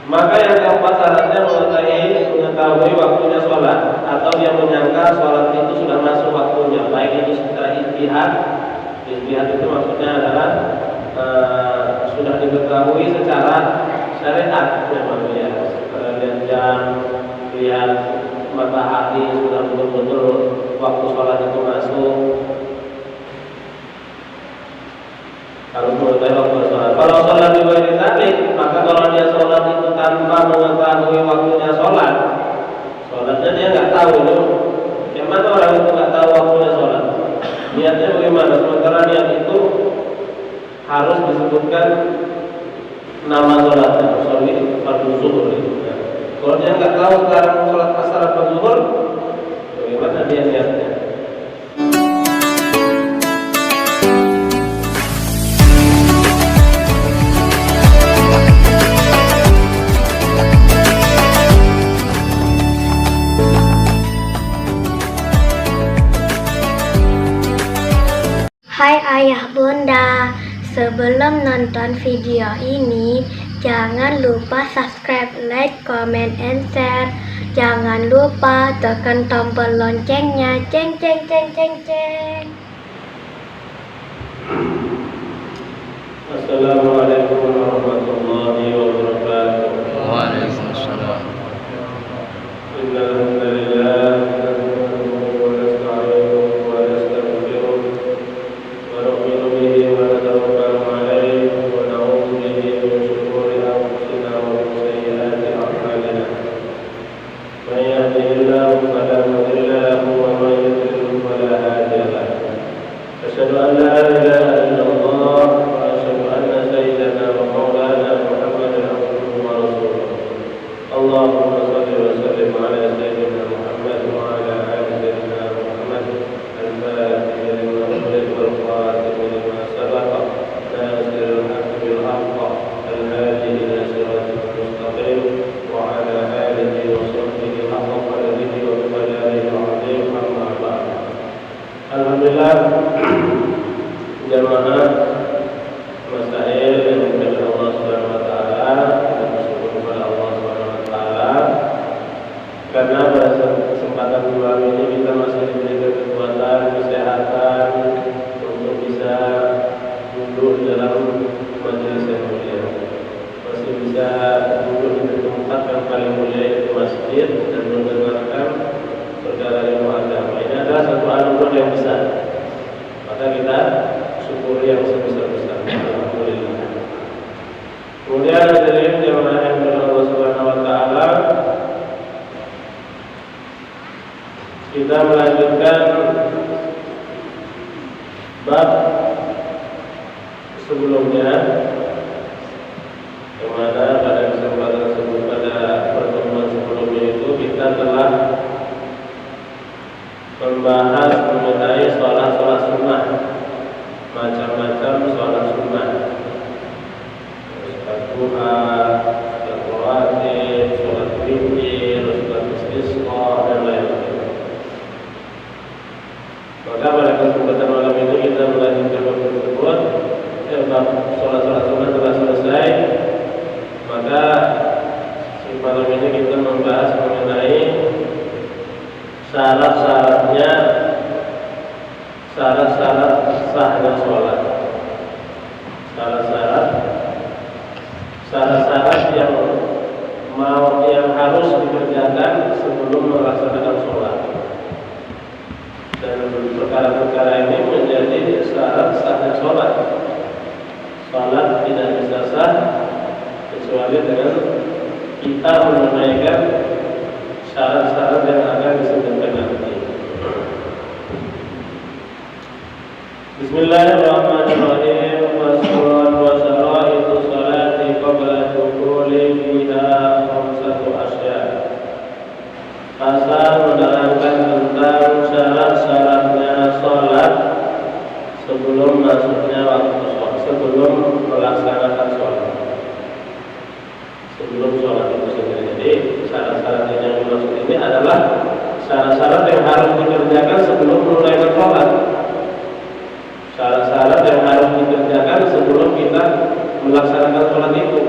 Maka yang keempat syaratnya mengetahui waktunya sholat, atau dia menyangka sholat itu sudah masuk waktunya, baik itu secara ijtihad. Ijtihad itu maksudnya adalah sudah diketahui secara syariat, namanya lihat jam, lihat matahari sudah betul-betul waktu sholat itu masuk. Harus mengetahui waktu sholat. Kalau sholat di luar tadi, maka kalau dia sholat itu tanpa mengetahui waktunya sholat, sholatnya dia nggak tahu itu. Yang mana orang itu nggak tahu waktunya sholat? Niatnya bagaimana? Sementara niat itu harus disebutkan nama sholatnya, sholat fardu zuhur itu. Kalau dia nggak tahu sekarang sholat asar atau zuhur, bagaimana dia niatnya? Hai ayah bunda, sebelum nonton video ini, jangan lupa subscribe, like, comment, and share. Jangan lupa tekan tombol loncengnya, ceng ceng ceng ceng ceng. Assalamualaikum warahmatullahi wabarakatuh. Waalaikumsalam. Innalhamdulillah. Alhamdulillah, jamaah masail yang dimuliakan Allah Subhanahu wa taala, kita bersyukur kepada Allah Subhanahu wa taala karena pada kesempatan malam ini kita masih diberikan kekuatan, kesehatan untuk bisa duduk di dalam majelis yang mulia. Masih bisa duduk di tempat yang paling mulia yaitu masjid dan mendengarkan perkara ilmu agama. Ini adalah satu anugerah yang besar. Maka kita syukuri yang sebesar-besarnya. Alhamdulillah. Kemudian hadirin jamaah yang dirahmati Allah Subhanahu wa taala, kita melanjutkan bab sebelumnya, yang mana pada kesempatan sebelum pada pertemuan sebelumnya itu kita telah membahas mengenai sholat sunnah, macam-macam sholat sunnah, sholat duha, sholat rawatib, sholat witir, sholat istisqa dan lain-lain. Maka pada kesempatan malam ini kita melanjutkan bab tersebut. Bab sholat sunnah telah selesai. Maka malam ini kita membahas mengenai syarat-syarat sahnya sholat, syarat-syarat yang harus dikerjakan sebelum melaksanakan sholat. Dan perkara-perkara ini menjadi syarat sahnya sholat. Sholat tidak bisa sah kecuali dengan kita menunaikan syarat-syarat yang akan disebutkan nanti. Bismillahirrahmanirrahim. Faslun wa syara'itu sholati qabla dukhuli fiha khamsatu asya'. Pasal menerangkan tentang syarat-syaratnya sholat sebelum masuknya waktu sholat, sebelum melaksanakan sholat, sebelum sholat itu sendiri. Jadi syarat-syarat yang dimaksud ini adalah syarat-syarat yang harus dikerjakan sebelum menunaikan sholat. Syarat-syarat yang harus dikerjakan sebelum kita melaksanakan sholat itu.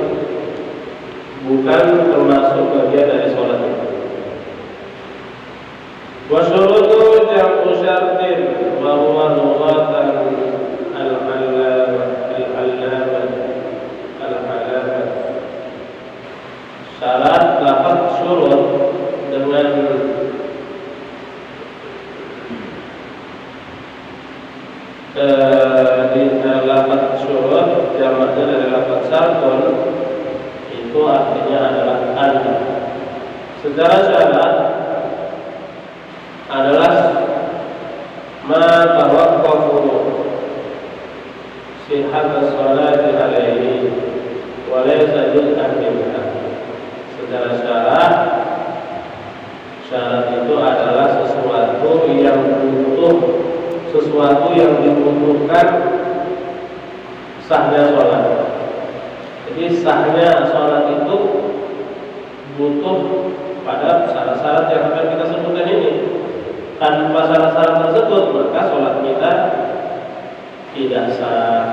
bukan termasuk bagian dari sholat itu. Wa syurutu jam'u syartin wa huwa lughatan al-alamat. Syarat lafaz syurut dengan di lafaz syurut jamaknya dari lafaz syartun itu artinya adalah an. Secara syarat adalah ma tawaqqafu sihhat as-salati alaihi wa laysa juz'an minha. Secara syarat itu adalah sesuatu yang butuh, sesuatu yang dibutuhkan sahnya sholat. Jadi sahnya sholat itu butuh pada syarat-syarat yang akan kita sebutkan ini. Tanpa syarat-syarat tersebut maka sholat kita tidak sah.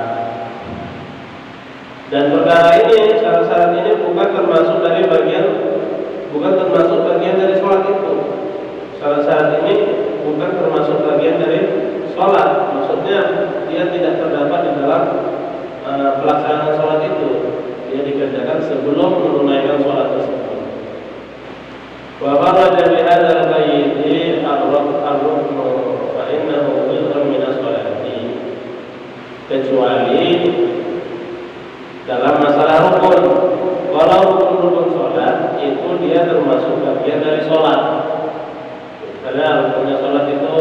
Dan perkara ini, syarat-syarat ini bukan termasuk dari sholat itu. Syarat-syarat ini bukan termasuk bagian dari sholat. Maksudnya dia tidak terdapat di dalam pelaksanaan sholat itu. Dia dikerjakan sebelum menunaikan sholat tersebut. Wa kharaja bi hadzal qaidi ar-ruknu fa innahu juz'un min as-sholati. Kecuali dalam masalah rukun. Kalau rukun sholat itu dia termasuk bagian dari sholat. Karena rukunnya sholat itu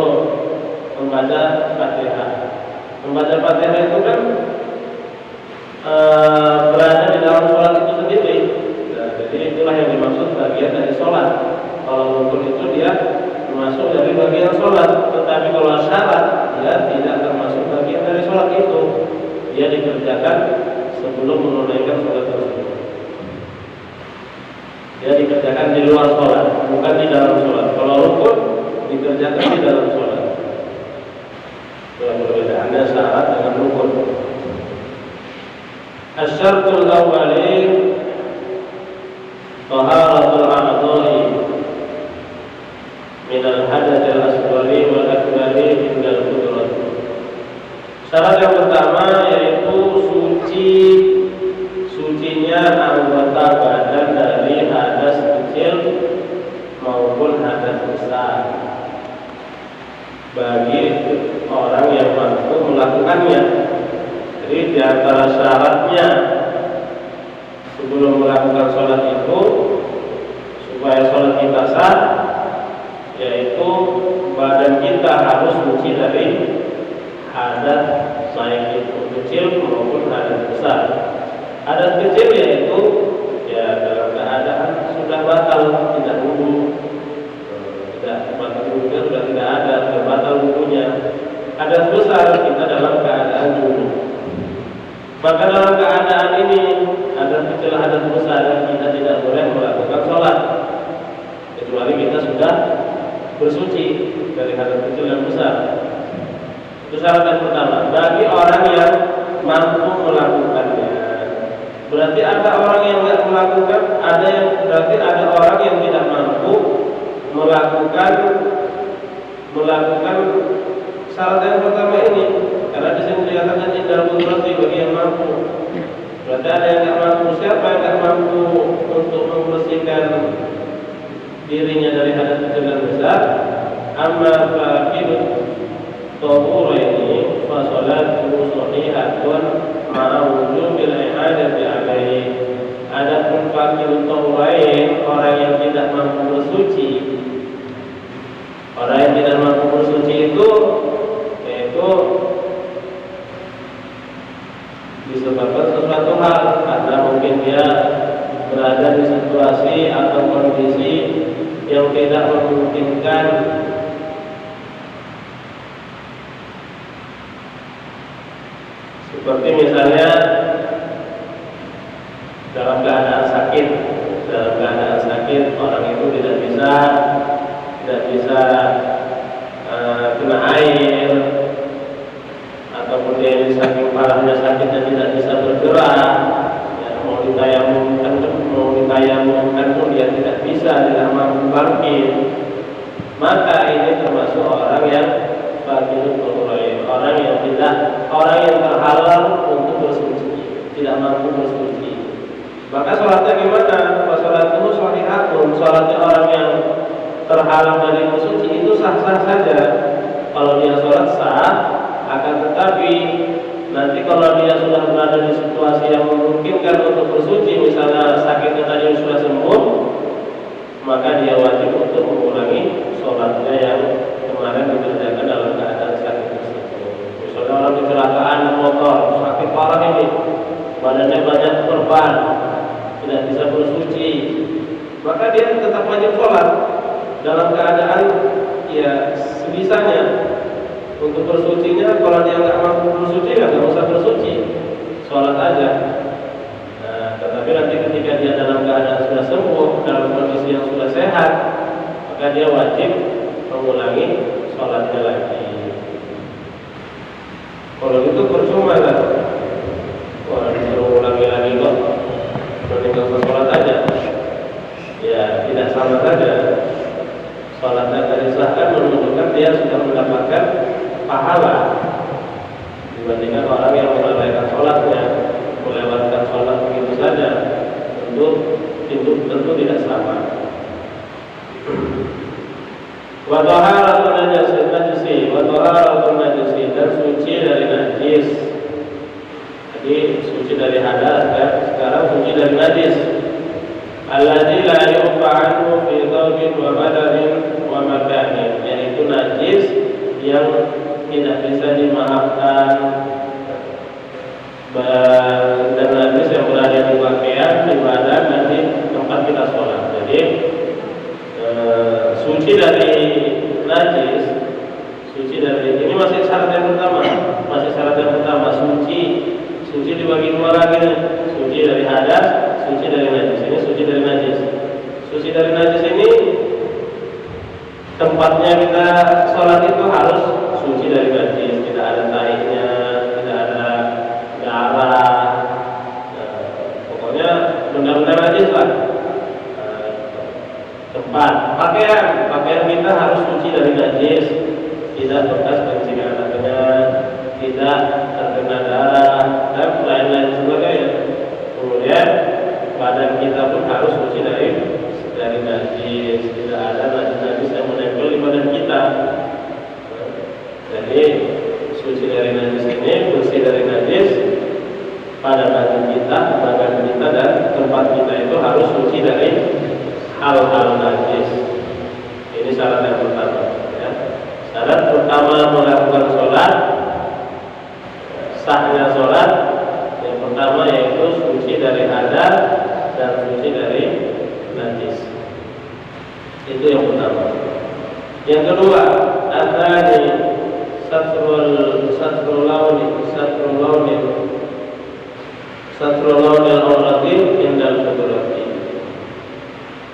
membaca Fatihah. Membaca Fatihah itu kan berada di dalam sholat itu sendiri. Nah, jadi itulah yang dimaksud bagian dari sholat. Kalau rukun itu dia termasuk dari bagian sholat. Tetapi kalau syarat dia tidak termasuk bagian dari sholat itu. Dia dikerjakan sebelum menunaikan sholat tersebut. Dia dikerjakan di luar sholat, bukan di dalam sholat. Kalau rukun dikerjakan di dalam sholat. Perbedaannya syarat dengan rukun. Asy-syartul awwali taharatul a'dha'i min al-hadatsil asghari wal akbari indal qudrah. Syarat yang pertama yaitu sucinya anggota badan dari hadas kecil maupun hadas besar bagi orang yang mampu melakukannya. Jadi di antara syaratnya sebelum melakukan sholat itu supaya sholat kita sah, yaitu badan kita harus suci dari hadas baik itu kecil maupun hadas besar. Hadas kecil yaitu ya dalam keadaan sudah batal, tidak wudu, tidak batal wudunya sudah tidak ada, sudah batal wudunya. Hadas besar kita dalam keadaan wudu. Maka dalam keadaan ini hadas kecil hadas besar kita tidak boleh melakukan sholat kecuali kita sudah bersuci dari hadas kecil dan besar. Itu syarat yang pertama. Bagi orang yang mampu melakukannya. Berarti ada orang yang tidak melakukan, berarti ada orang yang tidak mampu melakukan syarat yang pertama ini. Karena di sini dikatakan indal qudrati bagi yang mampu. Berarti ada yang tidak mampu. Siapa yang tidak mampu untuk membersihkan dirinya dari hadas kecil dan besar? Amma faqidut tahuraini fa salatu sahihatun ma'a wujubil i'adati alaihi. Adapun faqidut tahurain, orang yang tidak mampu bersuci. Orang yang tidak mampu bersuci itu yaitu disebabkan sesuatu hal karena mungkin dia berada di situasi atau kondisi yang tidak memungkinkan seperti misalnya dalam keadaan sakit orang itu tidak bisa kena air, ataupun dia parahnya sakitnya tidak bisa bergerak, ya, mau ditayamumkan maka ini termasuk orang yang baginul qur'an, orang yang terhalang untuk bersuci, tidak mampu bersuci. Maka sholatnya gimana? Sholatnya sholihatun, sholatnya orang yang terhalang dari bersuci itu sah-sah saja. Kalau dia sholat sah, akan tetapi nanti kalau dia sudah berada di situasi yang memungkinkan untuk bersuci, misalnya sakitnya tadi sudah sembuh, maka dia wajib untuk mengulangi sholatnya yang kemarin dikerjakan dalam keadaan sakit tersebut. Misalnya orang kecelakaan motor, sakit parah ini, badannya banyak korban, tidak bisa bersuci, maka dia tetap wajib sholat dalam keadaan ya sebisanya. Untuk bersucinya, kalau dia nggak mampu bersuci, nggak usah bersuci, sholat aja. Nah, tetapi nanti ketika dia dalam keadaan sudah sembuh, dalam kondisi yang sudah sehat, maka dia wajib mengulangi sholatnya lagi. Kalau itu percuma kan? Orang disuruh ulangi lagi kok, meninggalkan sholat aja, ya tidak sama saja. Sholatnya dari disahkan menunjukkan dia sudah mendapatkan pahala dibandingkan orang yang melalaikan sholatnya, melewatkan sholat begitu saja. Tentu tidak sama. Wa taharatun najisi, wa taharatun najisi, dan suci dari najis. Jadi suci dari hadas kan, sekarang suci dari najis. Alladzi la yu'fa anhu fi thawbin wa badanin wa makanin, yaitu najis yang tidak bisa dimaafkan, dan najis yang berada di pakaian, di badan, dan di tempat kita sholat. Jadi suci dari najis, suci dari ini masih syarat yang pertama, suci dibagi dua lagi nih. Suci dari hadas, suci dari najis. Ini suci dari najis. Suci dari najis ini tempatnya kita sholat itu harus suci dari najis, tidak ada taiknya, tidak ada darah, pokoknya benar-benar najis lah. Tempat pakaian kita harus suci dari najis, tidak bekas kencing anaknya, tidak terkena darah, dan lain-lain sebagainya. Kemudian badan kita pun harus suci dari najis, tidak ada najis yang menempel di badan kita. Jadi suci dari najis ini, bersih dari najis pada badan kita, dan tempat kita itu harus suci dari hal-hal najis. Ini syarat yang pertama. Ya. Syarat pertama melakukan sholat, sahnya sholat, yang pertama yaitu suci dari hadas dan suci dari najis. Itu yang pertama. Yang kedua, adzani satrul launi al-awrati indal qudrati.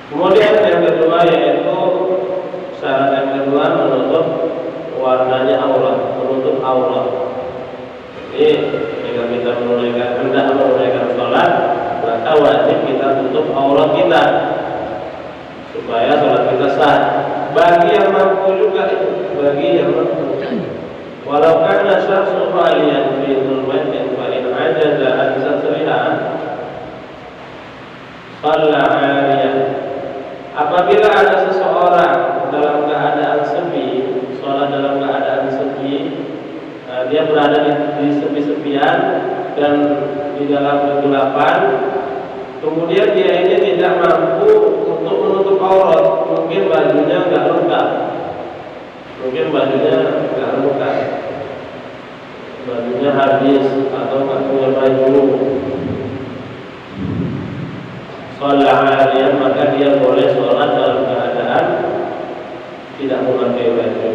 Kemudian yang kedua yaitu syarat yang kedua menutup warnanya aurat, menutup aurat. Jadi jika kita hendak menunaikan sholat, maka wajib kita tutup aurat kita supaya sholat kita sah. Bagi yang mampu juga itu, bagi yang mampu. Walau kana syakhsun khaliyan fi dhulmatin fa in ajaza an satriha shalla 'ariyan. Apabila ada seseorang dalam keadaan sepi, sholat dalam keadaan sepi, dia berada di sepi-sepian dan di dalam kegelapan, kemudian dia ini tidak mampu untuk menutup aurat, mungkin bajunya nggak lengkap, bajunya habis atau nggak punya baju. Sholat harian, maka dia boleh sholat dalam keadaan tidak memakai baju,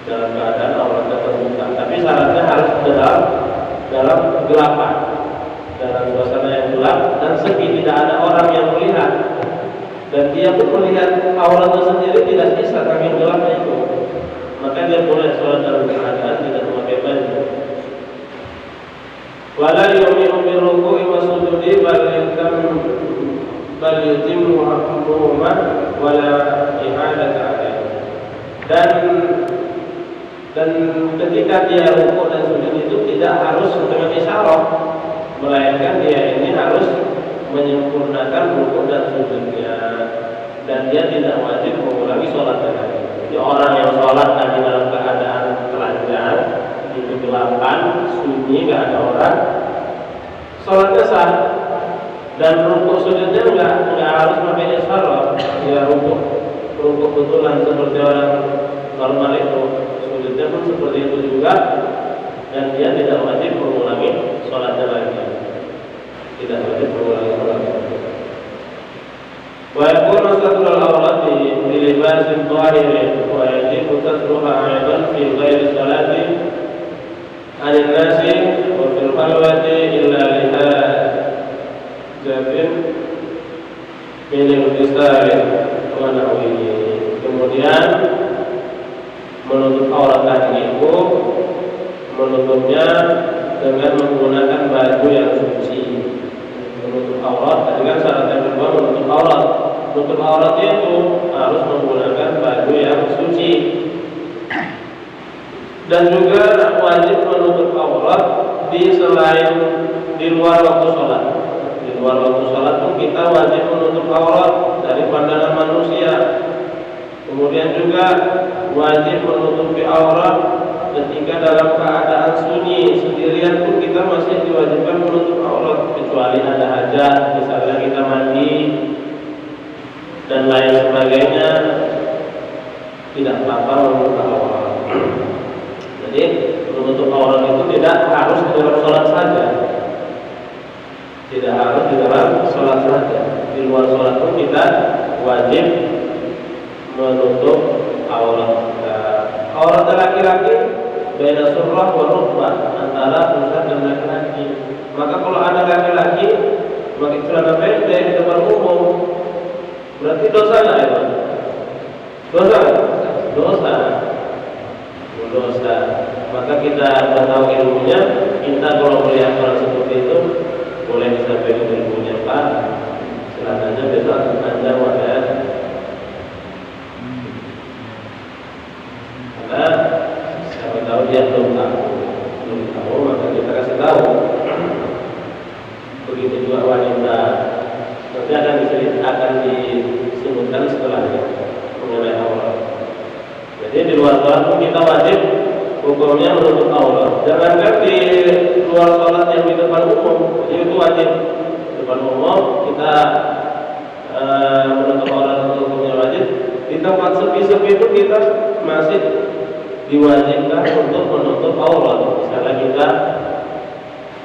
dalam keadaan auratnya terbuka. Tapi syaratnya harus dalam kegelapan, dalam suasana yang gelap dan sepi, tidak ada orang yang melihat, dan dia pun melihat auratnya sendiri tidak bisa karena gelapnya itu. Maka dia boleh sholat dalam keadaan tidak memakai baju. Wala yu'minu biruku'i wa sujudi bal yutimmu haqquhuma wala ihadata alaih. dan ketika dia rukuk dan sujud itu tidak harus dengan isyarat, melainkan dia ini harus menyempurnakan rukuk dan sujudnya, dan dia tidak wajib mengulangi sholatnya lagi. Jadi orang yang sholat tadi dalam keadaan telanjang di kegelapan, sunyi, nggak ada orang, sholatnya sah, dan rukuk sujudnya nggak harus pakai isyarat. Dia rukuk betulan seperti orang normal itu, sujudnya pun seperti itu juga, dan dia tidak wajib mengulangi sholatnya lagi. Tidak wajib mengulangi sholatnya. Wa yakunu satrul awrati bi libasin dhahirin wa yajibu satruha aidan fi ghairi salati 'anil nasi wa fil khalwati illa lihajatin min al-tisari wa nahwihi. Kemudian menutup aurat tadi itu menutupnya dengan menggunakan baju yang suci. Menutup aurat tadi kan syarat yang kedua menutup aurat. Menutup auratnya itu harus menggunakan baju yang suci. Dan juga wajib menutup aurat di luar waktu sholat. Di luar waktu sholat pun kita wajib menutup aurat dari pandangan manusia. Kemudian juga wajib menutupi aurat ketika dalam keadaan sunyi, sendirian pun kita masih diwajibkan menutup aurat, kecuali ada hajat, misalnya kita mandi dan lain sebagainya, tidak apa-apa menutup aurat. Jadi menutup aurat itu tidak harus di dalam sholat saja, tidak harus di dalam sholat saja. Di luar sholat pun kita wajib menutup aurat. Aurat laki-laki beda surah wa rukbah, antara pusat dan laki-laki. Maka kalau ada laki-laki pakai celana pendek di depan umum, berarti dosa nggak itu? Dosa? Dosa. Maka kita sudah tahu ilmunya. Kita kalau melihat orang seperti itu boleh disampaikan ilmunya, Pak. Silakannya besok Anda wadah. Karena siapa tahu dia belum tahu, maka kita kasih tahu. Begitu juga wanita, nanti akan disebutkan setelahnya mengenai aurat. Jadi di luar sholat pun kita wajib hukumnya menutup aurat. Jangankan di luar sholat yang di depan umum, jadi itu wajib. Di depan umum kita menutup aurat itu hukumnya wajib. Di tempat sepi-sepi itu kita masih diwajibkan untuk menutup aurat. Misalnya kita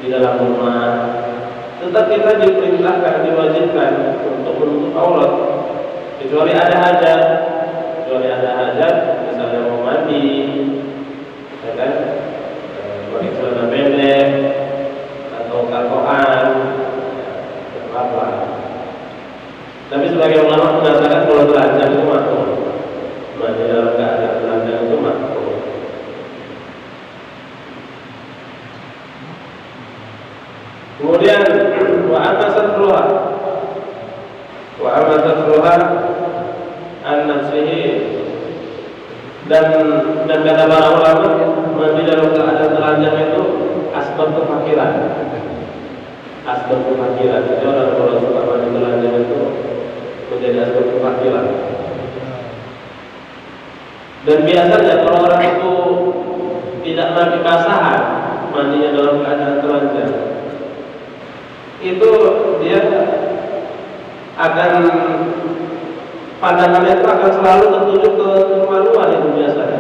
di dalam rumah, tetap kita diperintahkan, diwajibkan untuk menutup aurat, kecuali ada hajat. Misalnya mau mandi, ya kan, pakai celana pendek atau katoan, apa. Tapi sebagai ulama mengatakan kalau telanjang itu makruh, mandi dalam keadaan telanjang itu makruh. Kemudian wa amma satruha an nafsihi, dan kata para ulama, mandi dalam keadaan telanjang itu asbab kefakiran. Jadi orang suka mandi telanjang itu menjadi asbab kefakiran. Dan biasanya kalau orang itu tidak mandi basahan, mandinya dalam keadaan telanjang, itu dia akan pandangannya itu akan selalu tertuju ke kemaluan itu biasanya.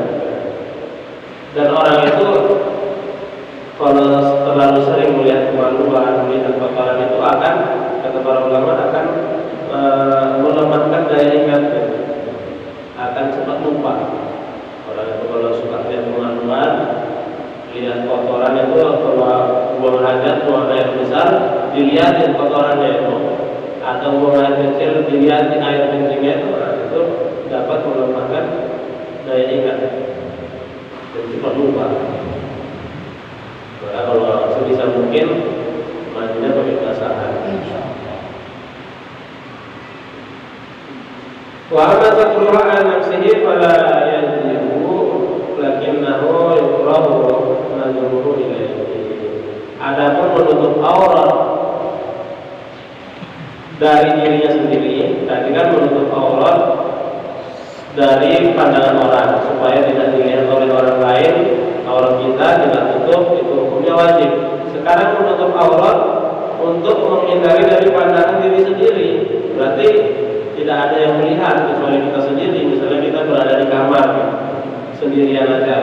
Dan orang itu kalau terlalu sering melihat kemaluan, melihat kotoran itu akan, kata para ulama, akan melemahkan daya ingatnya, akan cepat lupa. Orang itu kalau suka lihat kemaluan, lihat kotoran itu, kalau buang hajat, buang air besar, dilihatin kotorannya itu, atau buang air kecil, dilihatin air kencingnya itu dapat melemahkan daya ingat dan cepat lupa. Maka kalau sebisa mungkin mandinya pakai basahan. Wa amma satruha an nafsihi fala yajib innahu yukrahu nadzuruhu ilaihi. Adapun menutup aurat dari dirinya sendiri, tadi kan menutup aurat dari pandangan orang supaya tidak dilihat oleh orang lain, aurat kita tidak tutup, itu hukumnya wajib. Sekarang menutup aurat untuk menghindari dari pandangan diri sendiri, berarti tidak ada yang melihat kecuali kita sendiri. Misalnya kita berada di kamar sendirian aja,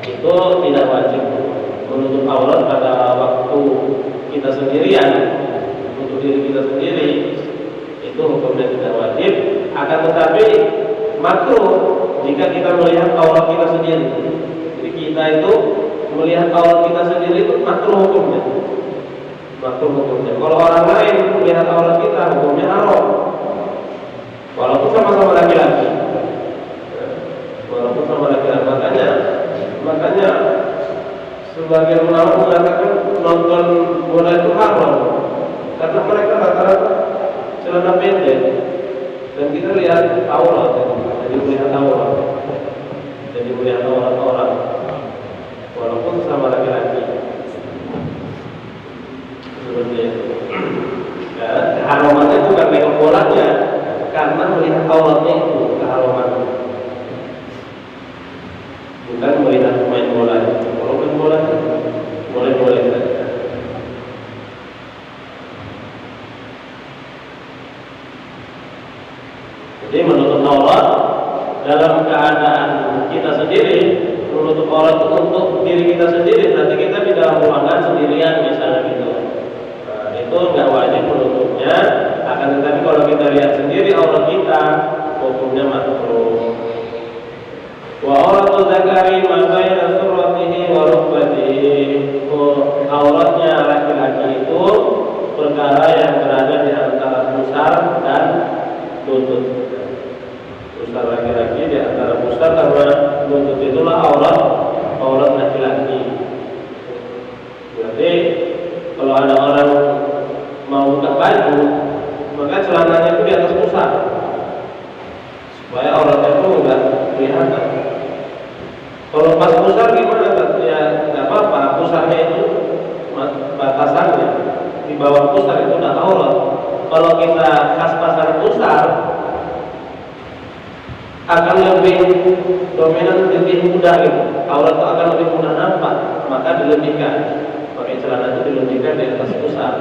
itu tidak wajib menutup aurat pada waktu kita sendirian, untuk diri kita sendiri, itu hukumnya tidak wajib. Akan tetapi makruh jika kita melihat aurat kita sendiri. Jadi kita itu melihat aurat kita sendiri itu makruh hukumnya. Makruh hukumnya. Kalau orang lain melihat aurat kita, hukumnya haram. Walaupun sama-sama laki-laki. Walaupun sama laki-laki. Makanya sebagian ulama mengatakan nonton bola itu haram, karena mereka rata-rata celana pendek dan kita lihat aurat, jadi melihat aurat, orang walaupun sama laki-laki. Seperti itu. Ya, keharamannya bukan nengok bolanya, karena melihat auratnya itu keharamannya. Bukan melihat main bola. Kalau main bola boleh saja. Jadi menutup aurat dalam keadaan kita sendiri, menutup aurat itu untuk diri kita sendiri. Berarti kita di dalam ruangan sendirian misalnya gitu. Itu nggak wajib menutupnya. Akan tetapi kalau kita lihat sendiri aurat kita, hukumnya makruh. Wa auratul zakari ma baina surratihi wa rukbatihi. Auratnya laki-laki itu perkara yang berada di antara pusar dan lutut. Pusar laki-laki di antara pusar sama lutut, itulah aurat laki-laki. Berarti kalau ada orang mau buka baju, maka celananya itu di atas pusar supaya auratnya itu enggak kelihatan. Kalau pas pusar gimana? Ya nggak apa-apa, pusarnya itu batasannya, di bawah pusar itu udah aurat. Kalau kita pas-pasan pusar akan lebih dominan, lebih mudah gitu. Aurat itu akan lebih mudah nampak, maka dilebihkan. Pakai celana itu dilebihkan di atas pusar,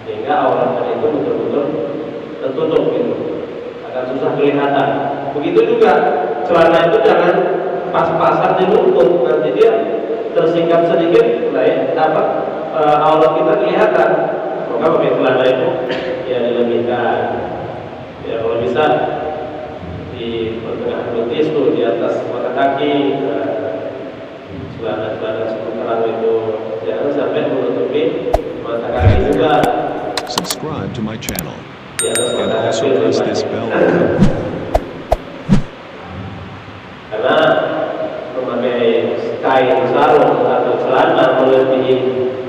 sehingga aurat itu betul-betul tertutup gitu, akan susah kelihatan. Begitu juga celana itu jangan pas-pasan di lutut, nanti dia tersingkap sedikit, aurat kita kelihatan. Maka pakai celana itu ya dilebihkan. Ya kalau bisa di pertengahan betis tuh, di atas mata kaki, celana sementara itu jangan sampai menutupi mata kaki juga. Subscribe to my channel Di atas and mata also kaki press lebih this banyak. bell icon. Karena memakai kain sarung atau celana melebihi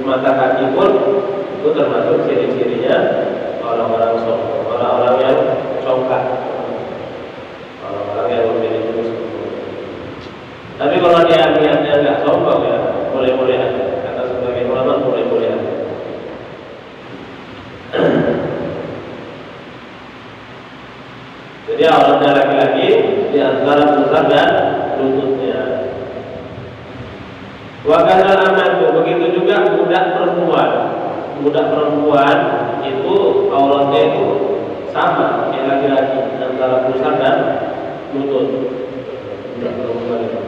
mata kaki pun itu termasuk ciri-cirinya orang-orang sombong, orang-orang yang congkak, orang-orang yang memiliki musuh. Tapi kalau dia niatnya nggak sombong ya boleh-boleh aja. Kata sebagian ulama boleh-boleh aja. Jadi auratnya laki-laki di antara pusar dan lututnya. Wakadal amatu, begitu juga budak perempuan. Budak perempuan itu auratnya itu sama kayak laki-laki, antara pusar dan lutut. Budak perempuan itu.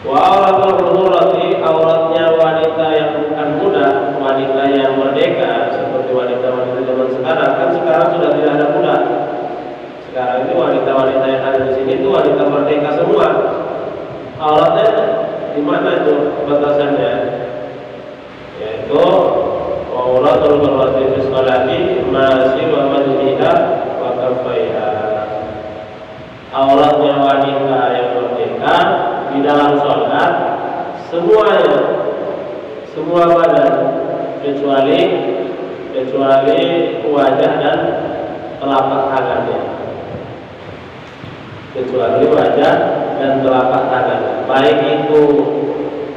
Wa auratul hurrati, auratnya wanita yang bukan budak, wanita yang merdeka seperti wanita-wanita zaman sekarang. Kan sekarang sudah tidak ada budak. Sekarang ini wanita-wanita yang ada di sini itu wanita merdeka semua. Auratnya di mana itu batasannya? Yaitu auratul mar'ati fi sholati masih wa majliha wa kaffaiha. Auratnya wanita yang merdeka di dalam sholat semuanya, semua badan kecuali wajah dan telapak tangannya. Kecuali wajah dan telapak tangan, baik itu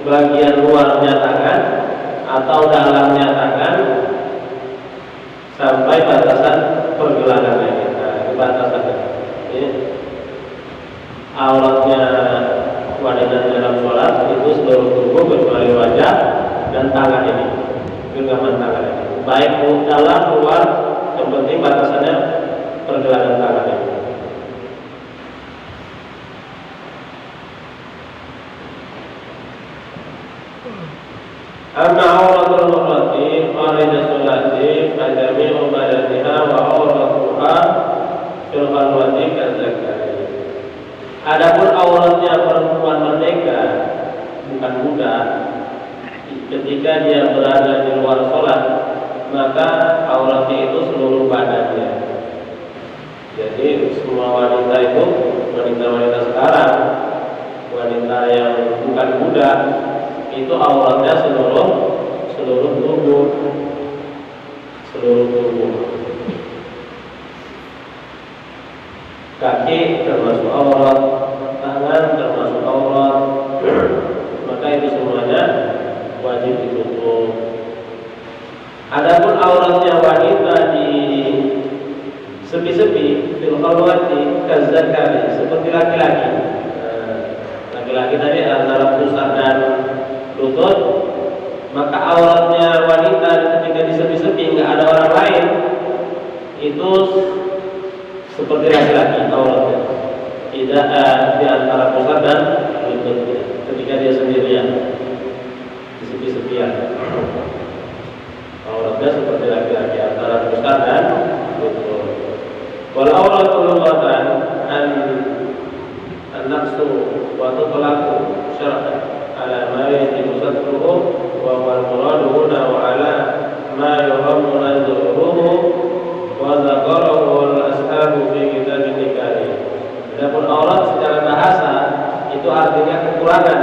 bagian luarnya tangan atau dalamnya tangan sampai batasan pergelangan ini. Nah, itu batasannya. Ini auratnya wanita dalam sholat itu seluruh tubuh kecuali wajah dan tangan ini, genggaman tangan ini. Baik dalam luar, yang penting batasannya pergelangan tangan ini. Amma auratul mar'ati kharija sholati fa jami'u badaniha wa auratuha fil khalwati kadzakari. Adapun auratnya perempuan merdeka, bukan budak, ketika dia berada di luar sholat, maka auratnya itu seluruh badannya. Jadi semua wanita itu, wanita-wanita sekarang, wanita yang bukan budak, itu auratnya seluruh tubuh, kaki termasuk aurat, tangan termasuk aurat, maka itu semuanya wajib ditutup. Adapun auratnya wanita di sepi-sepi fil khalwati kadzakari, seperti laki-laki. Laki-laki tadi antara pusar dan lutut, maka auratnya wanita ketika di sepi-sepi nggak ada orang lain, itu seperti laki-laki auratnya, tidak di antara pusar dan lututnya. Ketika dia sendirian di sepi-sepian, auratnya seperti laki-laki antara pusar dan lutut. Wal auratul lughatan an-nafsu wa tutlaqu syar'an ala ma yajibu satruhu wa wal muradu huna wa ala ma yuhammu nadzuruhu wa zakarahu wal ashabu fi kitabin nikah. Adapun aurat secara bahasa itu artinya kekurangan,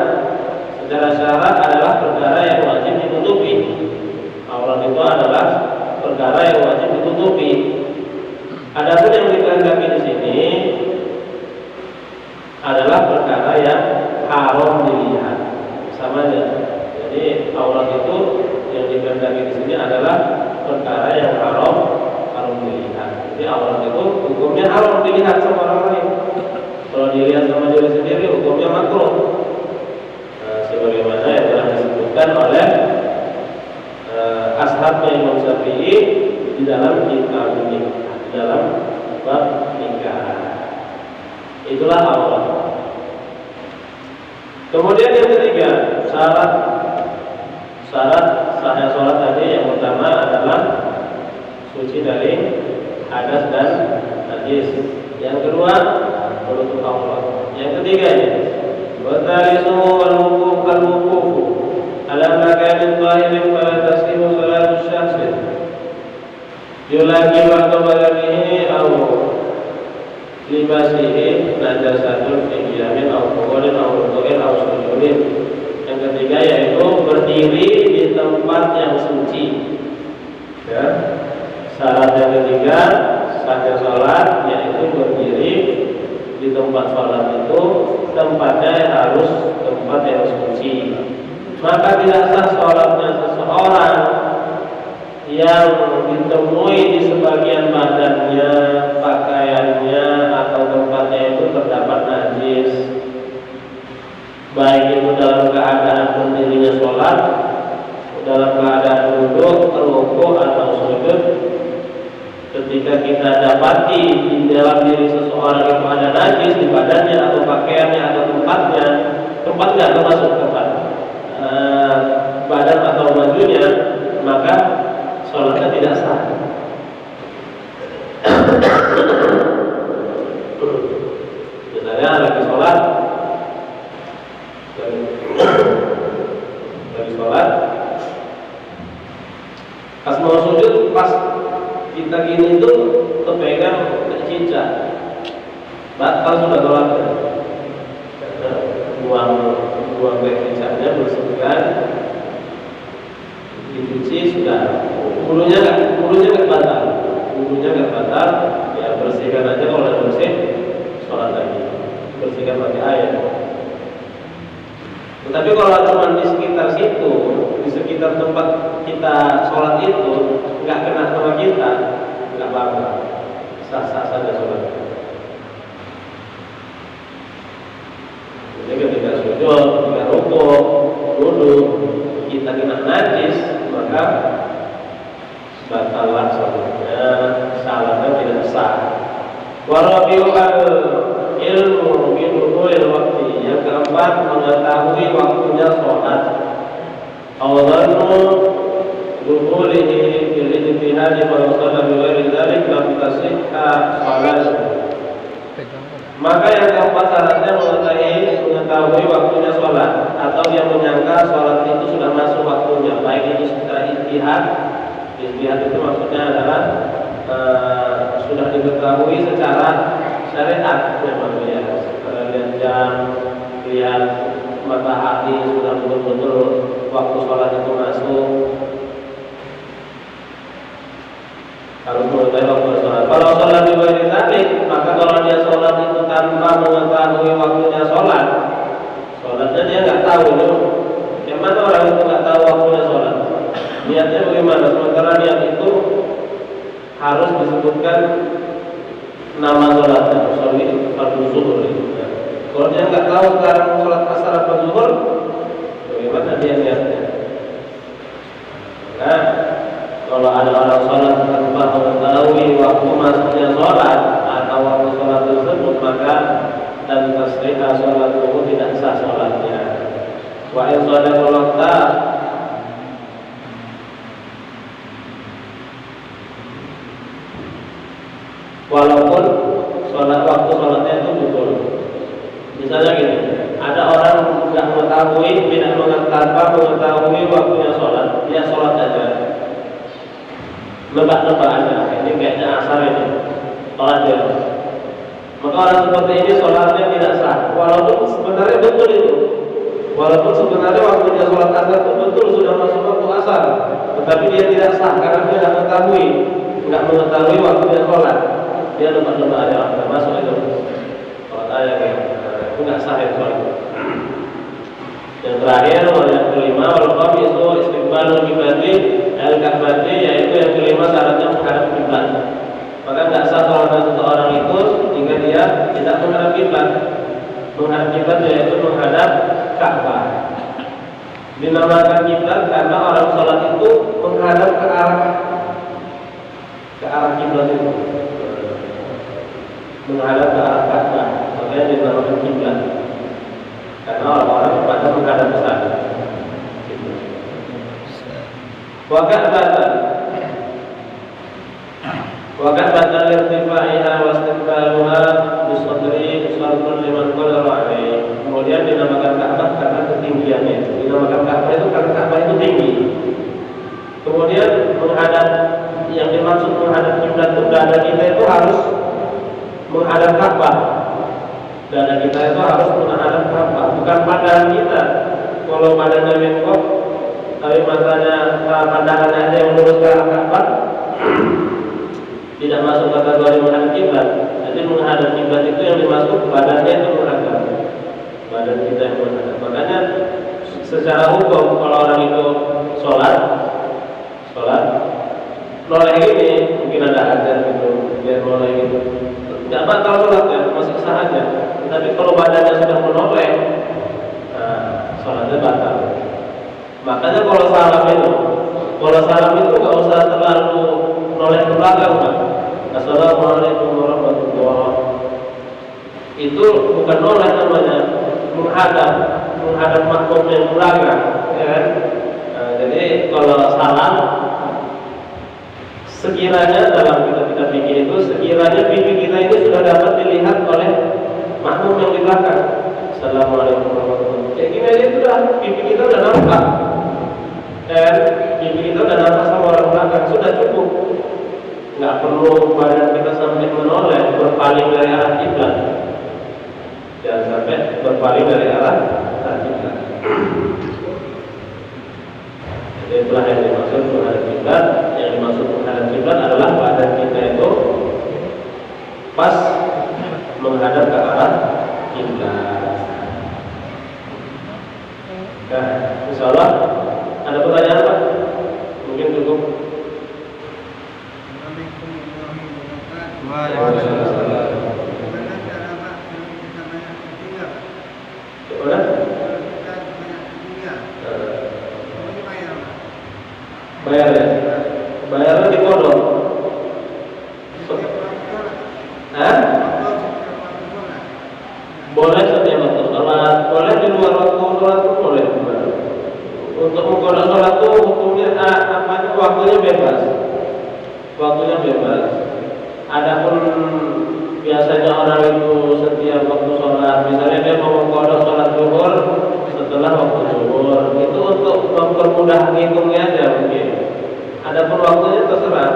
secara syarat adalah perkara yang wajib ditutupi. Aurat itu adalah perkara yang wajib ditutupi. Adapun yang dikehendaki di sini adalah perkara yang haram dilihat. Sama aja. Jadi aurat itu yang dikehendaki di sini adalah perkara yang haram dilihat. Jadi aurat itu hukumnya haram dilihat sama orang lain. Kalau dilihat sama diri sendiri hukumnya makruh. Sebagaimana yang telah disebutkan oleh ashabnya Imam Syafi'i di dalam kitab ini, di dalam bab nikah. Itulah aurat. Kemudian yang ketiga, syarat sahnya sholat tadi yang pertama adalah suci dari hadas dan najis. Yang kedua, menutup aurat. Yang ketiga, watarisu wal wuqufu ala makanin tahirin fala tasihu salatu syakhsin yulaqi wa qabalihi aw libasihi najasatun fi yamin aw qawlin aw rutu'in aw sujudin. Yang ketiga yaitu berdiri di tempat yang suci. Ya. Syarat yang ketiga sahnya sholat yaitu berdiri di tempat sholat itu tempatnya harus tempat yang suci. Maka tidak sah sholatnya seseorang yang ditemui di sebagian badannya, pakaiannya atau tempatnya itu terdapat najis, baik itu dalam keadaan berdirinya sholat, dalam keadaan duduk, rukuk atau sujud. Ketika kita dapati di dalam diri seseorang itu ada najis di badannya atau pakaiannya atau tempatnya, tempat nggak termasuk tempat badan atau bajunya, maka sholatnya tidak sah. Misalnya lagi sholat, pas mau sujud, pas kita gini itu kepegang cicak, batal sudah sholatnya. Buang cicaknya, bersihkan, dicuci sudah. Bulunya nggak batal, ya bersihkan aja. Kalau udah bersih, sholat lagi, bersihkan pakai air. Tetapi kalau cuma di sekitar situ, di sekitar tempat kita sholat itu nggak kena sama kita, nggak apa-apa, sah-sah saja sholatnya. Jadi ketika sujud, ketika rukuk, duduk, kita kena najis, maka batallah sholatnya, salahnya tidak sah. Warabiul ilmu bidulil waktu. Yang keempat, mengetahui waktunya sholat. Awalnya dukulihi bil ijtihadi wa sholat bi ghairi dzalik lam tasihha sholat. Maka yang keempat syaratnya mengetahui waktunya sholat, atau yang menyangka sholat itu sudah masuk waktunya, baik itu secara ijtihad. Ijtihad itu maksudnya adalah sudah diketahui secara syariat, memang ya, lihat jam, lihat matahari, sudah betul-betul waktu sholat itu masuk. Harus mengetahui waktu sholat. Kalau sholat di luar tadi, maka kalau dia sholat itu tanpa mengetahui waktunya sholat, sholatnya dia nggak tahu itu. Yang mana orang itu nggak tahu waktunya sholat? Niatnya bagaimana? Sementara niat itu harus disebutkan nama sholatnya, sholat fardu zuhur. Kalau dia nggak tahu sekarang sholat asar atau zuhur, bagaimana dia niatnya? Nah, kalau ada orang sholat tanpa mengetahui waktu masuknya sholat atau waktu sholat tersebut, maka dan tasrihah sholat itu tidak sah sholatnya. Wa in shadaqallahu walaupun waktu sholatnya itu betul. Misalnya gini, ada orang tidak mengetahui, tanpa mengetahui waktunya sholat, dia sholat saja, nebak-nebak aja, ini kayaknya asar ini, sholat dia. Maka orang seperti ini sholatnya tidak sah, walaupun sebenarnya betul itu. Walaupun sebenarnya waktunya sholat asar itu betul sudah masuk waktu asar, tetapi dia tidak sah karena dia tidak mengetahui waktunya sholat. Dia nebak-nebak aja, tidak masuk itu. Sholat aja itu nggak sah itu. Yang terakhir, yang kelima, walaupun itu istiqbalul kiblati al-ka'bati, yaitu yang kelima syaratnya menghadap kiblat. Maka nggak sah sholat seseorang itu jika dia tidak menghadap kiblat. Menghadap kiblat yaitu menghadap Ka'bah. Dinamakan kiblat karena orang sholat itu menghadap ke arah kiblat itu, menghadap ke arah Ka'bah. Makanya dinamakan kiblat. Karena orang-orang pada menghadap ke sana. Wa ka'batan lirtifaiha wa istiqbaluha bisadri syartun liman qadara alaihi. Kemudian dinamakan Ka'bah karena ketinggiannya. Dinamakan Ka'bah itu karena Ka'bah itu tinggi. Kemudian menghadap, yang dimaksud menghadap kiblat itu dada kita itu harus menghadap Ka'bah. Dada kita itu harus menghadap Ka'bah, bukan badan kita. Kalau badannya bengkok, tapi pandangannya aja yang lurus ke arah Ka'bah, tidak masuk kategori menghadap kiblat. Jadi menghadap kiblat itu yang dimaksud badannya itu menghadap, badan kita yang menghadap. Makanya secara hukum kalau orang itu sholat noleh ini, mungkin ada ajar gitu, biar noleh gitu, tidak batal sholatnya, masih sah aja. Tapi kalau badannya sudah menoleh, sholatnya batal. Makanya kalau salam itu nggak usah terlalu noleh ke belakang, Pak. Assalamualaikum warahmatullahi wabarakatuh. Itu bukan noleh namanya, menghadap makmum yang belakang, ya kan? Jadi kalau salam, sekiranya dalam kita pikir itu, sekiranya pipi kita ini sudah dapat dilihat oleh makmum yang di belakang. Assalamualaikum warahmatullahi wabarakatuh. Kayak gini aja sudah, pipi kita udah nampak. Dan pipi kita udah nampak sama orang belakang, sudah cukup. Nggak perlu badan kita sampai menoleh, berpaling dari arah kiblat. Jangan sampai berpaling dari arah kiblat. Jadi itulah yang dimaksud menghadap kiblat. Yang dimaksud menghadap kiblat adalah badan kita itu pas menghadap ke arah kiblat. Waalaikumsalam. Gimana cara Pak kita banyak ketiga? Gimana? Kita banyak ketiga. Ini bayar Pak. Bayar ya? Bayarnya di kodok. Setiap waktu sholat. Hah? Setiap waktu sholat. Boleh setiap waktu sholat, boleh di luar waktu sholat pun boleh. Untuk mengkodok sholat itu hukumnya waktunya bebas. Waktunya bebas. Adapun biasanya orang itu setiap waktu sholat, misalnya dia mau mengkodok sholat zuhur setelah waktu zuhur, itu untuk mempermudah ngitungnya aja mungkin. Adapun waktunya terserah.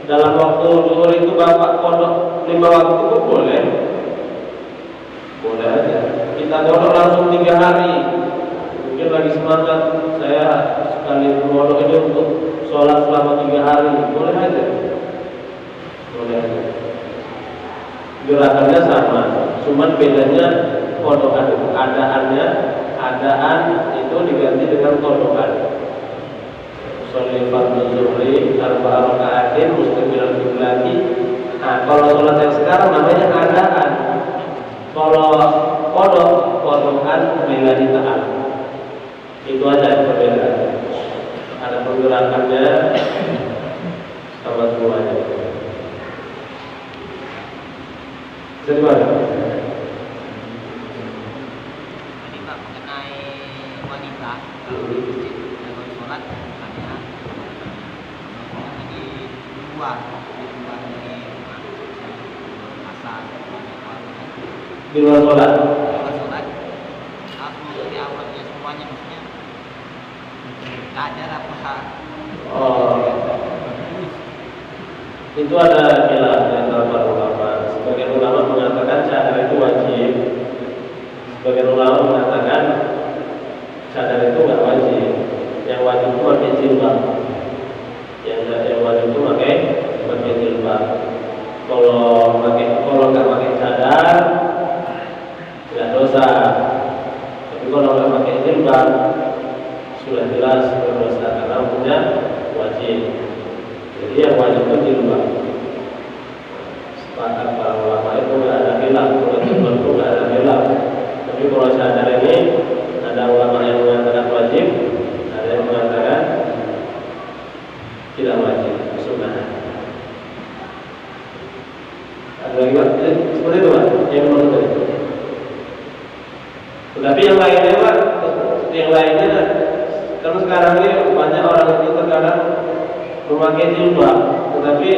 Dalam waktu zuhur itu bapak kodok 5 waktu pun boleh. Boleh aja. Kita kodok langsung 3 hari. Mungkin lagi semangat saya sekali kodok ini untuk sholat selama 3 hari. Boleh aja. Boleh aja. Gerakannya sama, cuman bedanya kodokan adaan itu diganti dengan kodokan. Sholat fardhu zuhri 4 rakaatin mustaqbilal qiblati. Nah, kalau sholat yang sekarang namanya adaan. Kalau kodokan lillahi ta'ala. Itu aja perbedaan. Ada pergerakannya sama semuanya. Jadi mana? Jadi Pak mengenai wanita kalau sholat hanya di luar dari asal Di luar sholat. luar sholat aku di awalnya semuanya maksudnya kadar apa Oh, itu ada khilaf di antara para ulama. Sebagian ulama mengatakan cadar itu wajib. Sebagian ulama mengatakan cadar itu nggak wajib. Yang wajib itu pakai jilbab. Yang wajib itu pakai jilbab. Kalau nggak pakai cadar nggak dosa. Tapi kalau nggak pakai jilbab sudah jelas berdosa karena hukumnya wajib. Jadi yang wajib itu jilbab. Sepakat para ulama itu nggak ada khilaf. Kalau jilbab itu nggak ada khilaf. Tapi kalau cadar ini ada ulama yang mengatakan wajib, ada yang mengatakan tidak wajib, sunnah. Ada lagi Pak? Seperti itu Pak? Yang menurut tadi. Tetapi yang lainnya Pak, yang lainnya karena sekarang ini banyak orang itu terkadang memakai jilbab, tetapi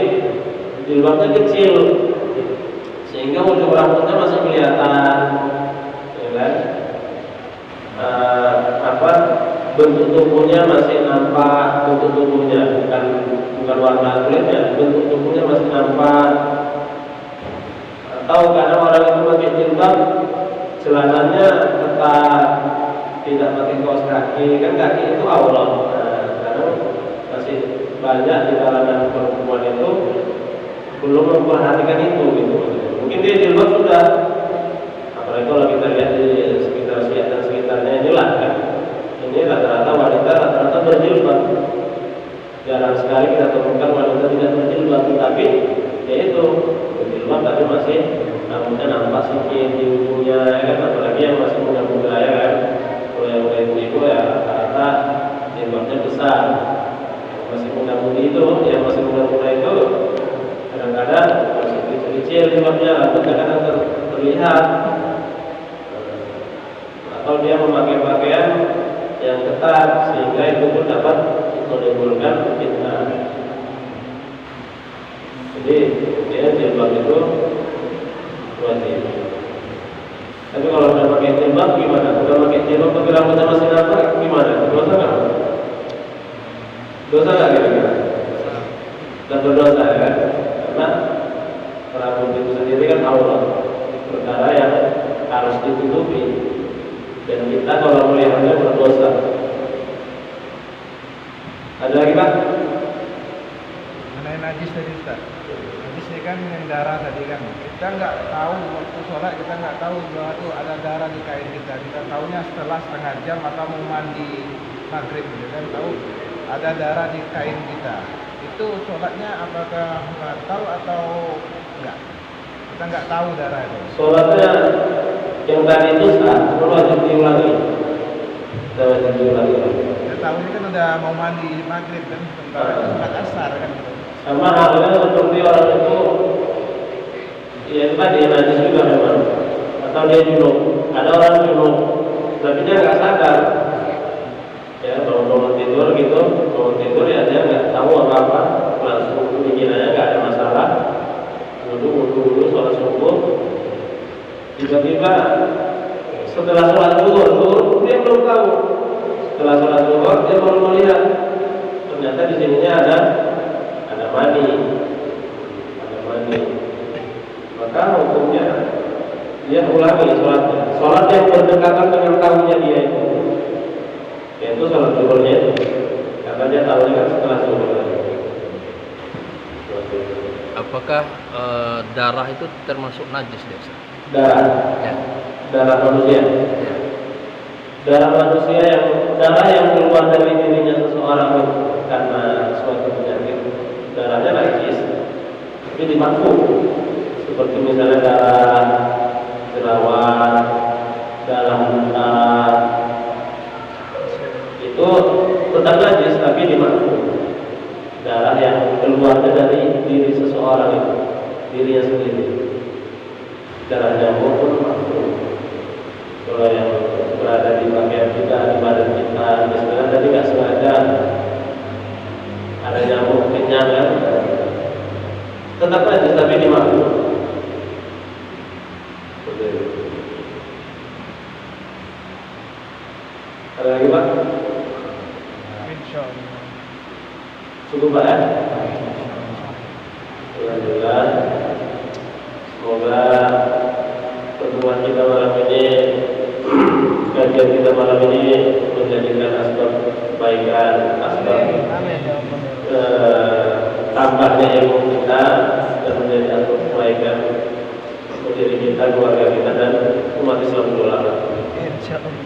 jilbabnya kecil sehingga ujung rambutnya masih kelihatan, ya kan? Bentuk tubuhnya masih nampak, bentuk tubuhnya bukan warna kulitnya, bentuk tubuhnya masih nampak. Atau karena orang itu pakai jilbab, celananya ketat, tidak pakai kaos kaki, kan kaki itu aurat. Nah, karena masih banyak di kalangan perempuan itu belum memperhatikan itu gitu. Mungkin dia jilbab sudah, apalagi kalau kita lihat di sekitar Siak dan sekitarnya inilah kan, ini rata-rata wanita rata-rata berjilbab. Jarang sekali kita temukan wanita tidak berjilbab, tapi yaitu berjilbab tapi masih rambutnya nampak sedikit di ujungnya, ya kan? Apalagi yang masih muda-muda ya kan. Kalau yang udah ibu ya rata-rata jilbabnya besar. Yang masih muda-mudi itu, yang masih muda-muda itu kadang-kadang masih kecil-kecil jilbabnya, rambut kadang-kadang terlihat. Atau dia memakai pakaian yang ketat sehingga itu pun dapat menimbulkan fitnah. Jadi dia jilbab itu wajib. Tapi kalau udah pakai jilbab gimana? Udah pakai jilbab tapi rambutnya masih nampak gimana? Dosa nggak? Dosa nggak kira-kira? Dan berdosa ya kan? Karena rambut itu sendiri kan aurat, perkara yang harus ditutupi. Dan kita kalau melihatnya berdosa. Ada lagi Pak? Mengenai najis tadi Ustaz. Najis ini kan yang darah tadi kan. Kita nggak tahu waktu sholat, kita nggak tahu bahwa itu ada darah di kain kita. Kita tahunya setelah setengah jam atau mau mandi maghrib, kita kan tahu ada darah di kain kita. Itu itu sholatnya apakah batal atau enggak? Kita nggak tahu darah itu. Sholatnya yang tadi itu sah, perlu wajib diulangi. Kita wajib diulangi. Kita tahu ini kan udah mau mandi maghrib kan, sebentar lagi sholat asar kan. Sama halnya seperti orang itu, ya itu tadi najis juga memang. Atau dia junub, ada orang junub, tapi dia nggak sadar. Ya, bangun tidur gitu, bangun tidur ya dia nggak tahu apa-apa, langsung pikirannya nggak ada masalah. Wudhu, sholat subuh. Tiba-tiba setelah sholat zuhur dia belum tahu. Setelah sholat zuhur dia baru melihat ternyata di sininya ada mani. Maka hukumnya dia ulangi sholatnya. Sholat yang berdekatan dengan tahunya dia itu, yaitu sholat zuhurnya itu. Karena dia tahunya kan setelah zuhur lagi. Apakah darah itu termasuk najis, Ustaz? Darah. Ya. Darah manusia. Ya. Darah manusia yang keluar dari dirinya seseorang karena suatu penyakit, darahnya najis, tapi dimakruh. Seperti misalnya darah jerawat, darah itu tetap najis tapi dimakruh. Darah yang keluar dari diri seseorang itu, dirinya sendiri, darah jamur pun makruh. Kalau yang berada di pakaian kita, di badan kita, misalnya tadi nggak sengaja ada nyamuk kenyang kan, tetap najis tapi dimakruh. Ada lagi Pak? Insyaallah. Cukup Pak ya? Alhamdulillah. Semoga pertemuan kita malam ini, kajian kita malam ini menjadikan asbab kebaikan, asbab tambahnya ilmu kita, dan menjadi asbab kebaikan untuk diri kita, keluarga kita, dan umat Islam ulama. Insyaallah.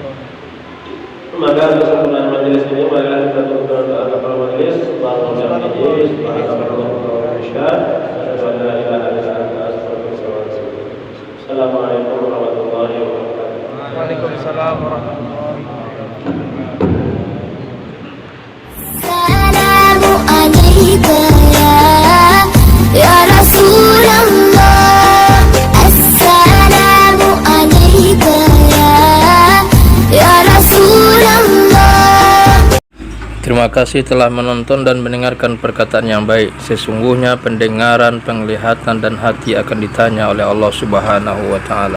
Maka kesempatan majelis ini marilah kita tutup dengan doa kafaratul majelis. Subhanallah majlis, subhanallah Assalamualaikum warahmatullahi wabarakatuh. Waalaikumsalam warahmatullahi wabarakatuh. Salamu alayka ya Rasulullah. Assalamu alayka ya Rasulullah. Terima kasih telah menonton dan mendengarkan perkataan yang baik. Sesungguhnya pendengaran, penglihatan, dan hati akan ditanya oleh Allah Subhanahu wa Ta'ala.